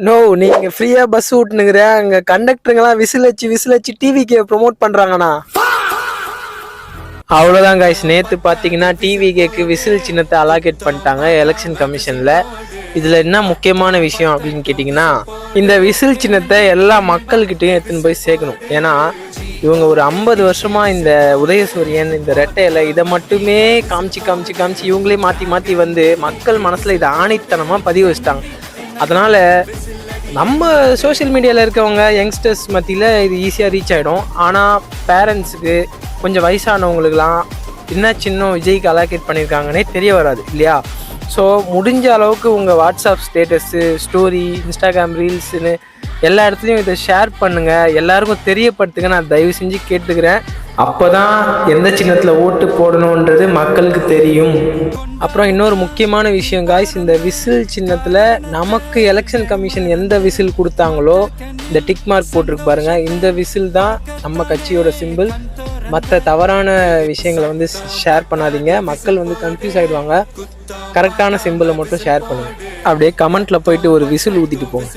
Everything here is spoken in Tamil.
நோ, நீங்க ஃப்ரீயா பஸ் ஓட்டுனுங்கிற அங்க கண்டக்டருங்கெல்லாம் விசில் வச்சு டிவிக்கு ப்ரொமோட் பண்றாங்கண்ணா. அவ்வளோதான் காய்ஸ், நேற்று பார்த்தீங்கன்னா டிவிகேக்கு விசில் சின்னத்தை அலாகேட் பண்ணிட்டாங்க எலெக்ஷன் கமிஷனில். இதில் என்ன முக்கியமான விஷயம் அப்படின்னு கேட்டிங்கன்னா, இந்த விசில் சின்னத்தை எல்லா மக்கள்கிட்டையும் எடுத்துன்னு போய் சேர்க்கணும். ஏன்னா இவங்க ஒரு 50 வருஷமாக இந்த உதயசூரியன், இந்த ரெட்டை இலை இதை மட்டுமே காமிச்சு இவங்களே மாற்றி வந்து மக்கள் மனசில் இதை ஆணித்தனமாக பதிவு வச்சிட்டாங்க. அதனால் நம்ம சோஷியல் மீடியாவில் இருக்கவங்க யங்ஸ்டர்ஸ் மத்தியில் இது ஈஸியாக ரீச் ஆகிடும். ஆனால் பேரண்ட்ஸுக்கு, கொஞ்சம் வயசானவங்களுக்கெல்லாம் என்ன சின்ன விஜய்க்கு அலாகேட் பண்ணியிருக்காங்கன்னே தெரிய வராது இல்லையா? ஸோ முடிஞ்ச அளவுக்கு உங்கள் வாட்ஸ்அப் ஸ்டேட்டஸு, ஸ்டோரி, இன்ஸ்டாகிராம் ரீல்ஸுன்னு எல்லா இடத்துலையும் இதை ஷேர் பண்ணுங்கள், எல்லாருக்கும் தெரியப்படுத்துங்க. நான் தயவு செஞ்சு கேட்டுக்கிறேன். அப்போ தான் எந்த சின்னத்தில் ஓட்டு போடணுன்றது மக்களுக்கு தெரியும். அப்புறம் இன்னொரு முக்கியமான விஷயம் காய்ஸ், இந்த விசில் சின்னத்தில் நமக்கு எலெக்ஷன் கமிஷன் எந்த விசில் கொடுத்தாங்களோ, இந்த டிக் மார்க் போட்டிருக்கு பாருங்கள், இந்த விசில் தான் நம்ம கட்சியோட சிம்பிள். மற்ற தவறான விஷயங்களை வந்து ஷேர் பண்ணாதீங்க, மக்கள் வந்து கன்ஃபியூஸ் ஆகிடுவாங்க. கரெக்டான சிம்பிளை மட்டும் ஷேர் பண்ணுங்கள். அப்படியே கமெண்ட்டில் போயிட்டு ஒரு விசில் ஊற்றிட்டு போங்க.